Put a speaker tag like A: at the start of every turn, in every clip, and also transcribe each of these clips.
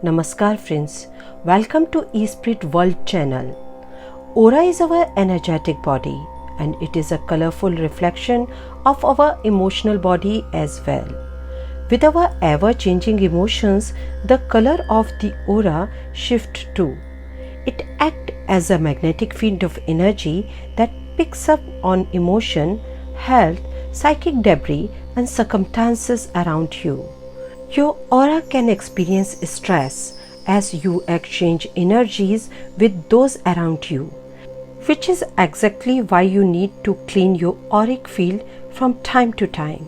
A: Namaskar friends, welcome to eSpirit World channel. Aura is our energetic body and it is a colorful reflection of our emotional body as well. With our ever-changing emotions, the color of the aura shifts too. It acts as a magnetic field of energy that picks up on emotion, health, psychic debris and circumstances around you. Your aura can experience stress as you exchange energies with those around you, which is exactly why you need to clean your auric field from time to time.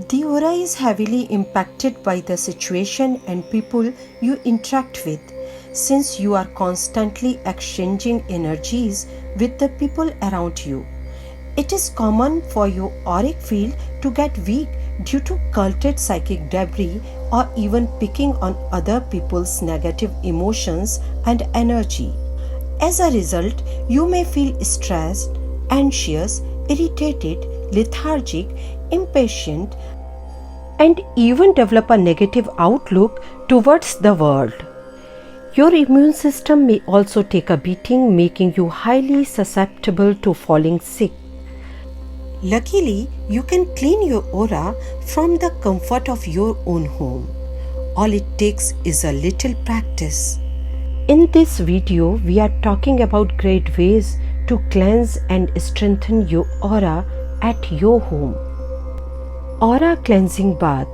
A: The aura is heavily impacted by the situation and people you interact with, since you are constantly exchanging energies with the people around you. It is common for your auric field to get weak due to cultured psychic debris or even picking on other people's negative emotions and energy. As a result, you may feel stressed, anxious, irritated, lethargic, impatient, and even develop a negative outlook towards the world. Your immune system may also take a beating, making you highly susceptible to falling sick. Luckily, you can clean your aura from the comfort of your own home. All it takes is a little practice. In this video, we are talking about great ways to cleanse and strengthen your aura at your home. Aura Cleansing Bath.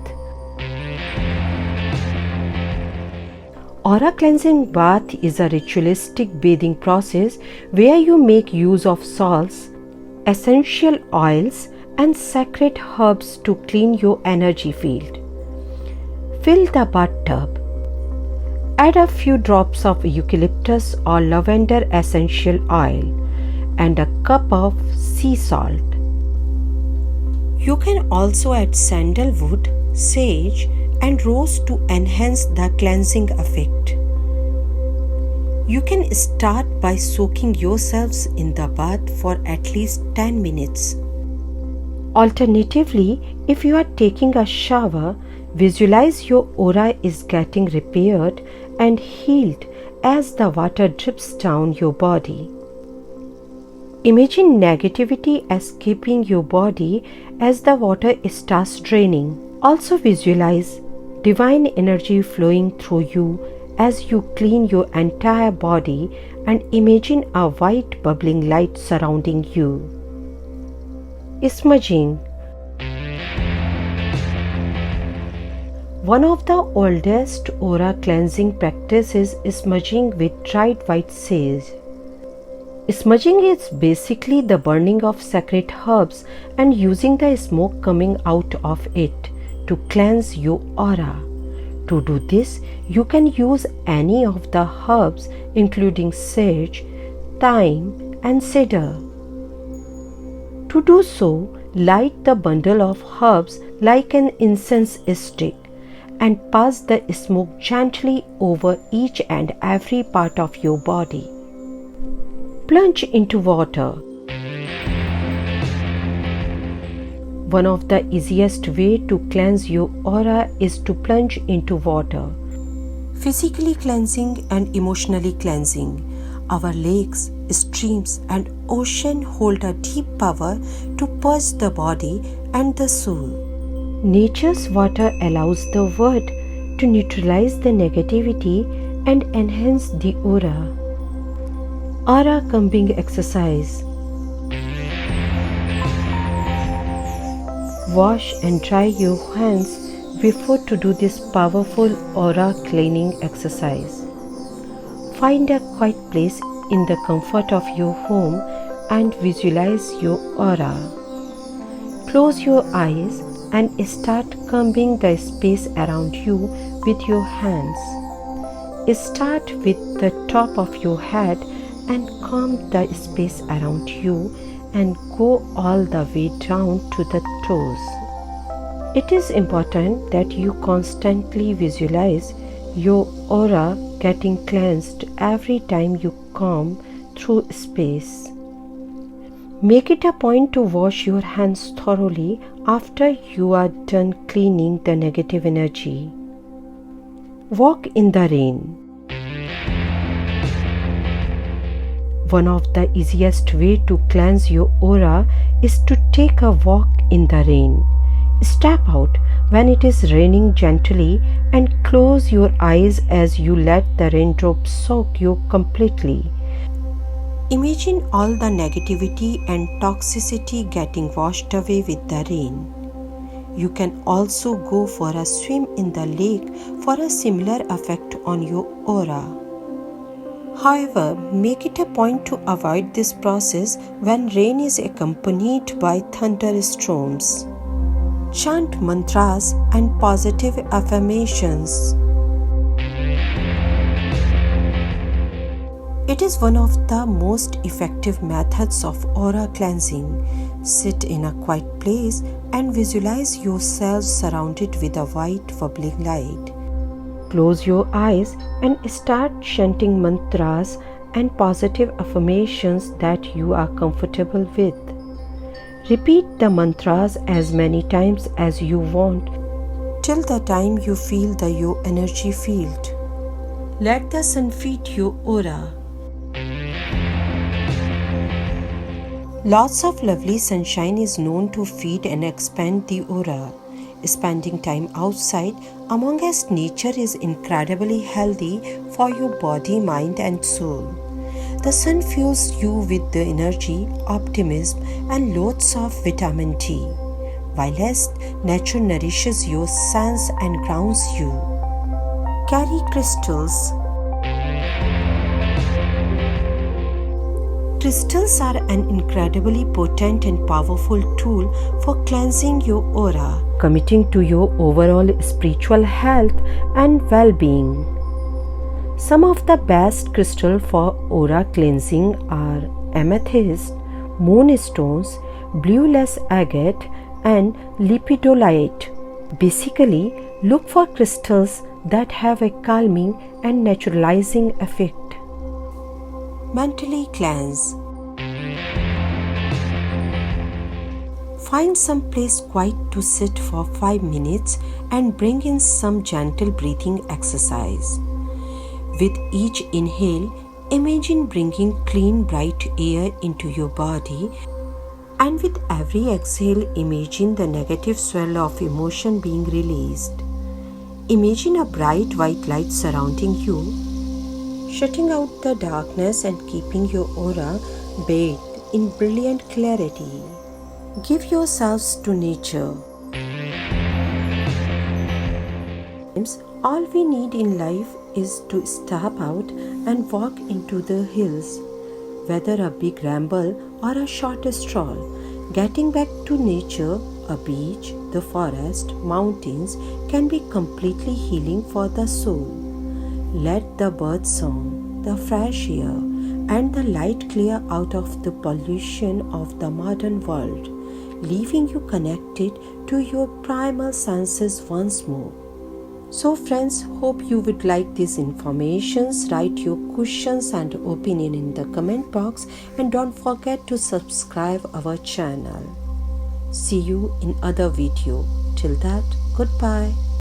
A: Aura Cleansing Bath is a ritualistic bathing process where you make use of salts, essential oils and sacred herbs to clean your energy field. Fill the bathtub. Add a few drops of eucalyptus or lavender essential oil and a cup of sea salt. You can also add sandalwood, sage and rose to enhance the cleansing effect. You can start by soaking yourselves in the bath for at least 10 minutes. Alternatively, if you are taking a shower, visualize your aura is getting repaired and healed as the water drips down your body. Imagine negativity escaping your body as the water starts draining. Also visualize divine energy flowing through you as you clean your entire body and imagine a white bubbling light surrounding you. Smudging. One of the oldest aura cleansing practices is smudging with dried white sage. Smudging is basically the burning of sacred herbs and using the smoke coming out of it to cleanse your aura. To do this, you can use any of the herbs including sage, thyme and cedar. To do so, light the bundle of herbs like an incense stick and pass the smoke gently over each and every part of your body. Plunge into water. One of the easiest way to cleanse your aura is to plunge into water. Physically cleansing and emotionally cleansing. Our lakes, streams and ocean hold a deep power to purge the body and the soul. Nature's water allows the word to neutralize the negativity and enhance the aura. Aura combing exercise. Wash and dry your hands before to do this powerful aura cleaning exercise. Find a quiet place in the comfort of your home and visualize your aura. Close your eyes and start combing the space around you with your hands. Start with the top of your head and comb the space around you and go all the way down to the toes. It is important that you constantly visualize your aura getting cleansed every time you comb through space. Make it a point to wash your hands thoroughly after you are done cleaning the negative energy. Walk in the rain. One of the easiest way to cleanse your aura is to take a walk in the rain. Step out when it is raining gently and close your eyes as you let the raindrops soak you completely. Imagine all the negativity and toxicity getting washed away with the rain. You can also go for a swim in the lake for a similar effect on your aura. However, make it a point to avoid this process when rain is accompanied by thunderstorms. Chant mantras and positive affirmations. It is one of the most effective methods of aura cleansing. Sit in a quiet place and visualize yourself surrounded with a white bubbling light. Close your eyes and start chanting mantras and positive affirmations that you are comfortable with. Repeat the mantras as many times as you want till the time you feel your energy field. Let the sun feed your aura. Lots of lovely sunshine is known to feed and expand the aura. Spending time outside amongst nature is incredibly healthy for your body, mind and soul. The sun fuels you with the energy, optimism and loads of vitamin D, whilst nature nourishes your sense and grounds you. Carry crystals. Crystals are an incredibly potent and powerful tool for cleansing your aura, committing to your overall spiritual health and well-being. Some of the best crystals for aura cleansing are amethyst, moonstones, blueless agate, and lepidolite. Basically, look for crystals that have a calming and naturalizing effect. Mentally cleanse. Find some place quiet to sit for 5 minutes and bring in some gentle breathing exercise. With each inhale, imagine bringing clean, bright air into your body, and with every exhale, imagine the negative swell of emotion being released. Imagine a bright white light surrounding you, shutting out the darkness and keeping your aura bathed in brilliant clarity. Give yourselves to nature. All we need in life is to step out and walk into the hills. Whether a big ramble or a short stroll, getting back to nature, a beach, the forest, mountains can be completely healing for the soul. Let the bird song, the fresh air, and the light clear out of the pollution of the modern world, leaving you connected to your primal senses once more. So friends, hope you would like these informations. Write your questions and opinion in the comment box and don't forget to subscribe our channel. See you in other video. Till that, goodbye.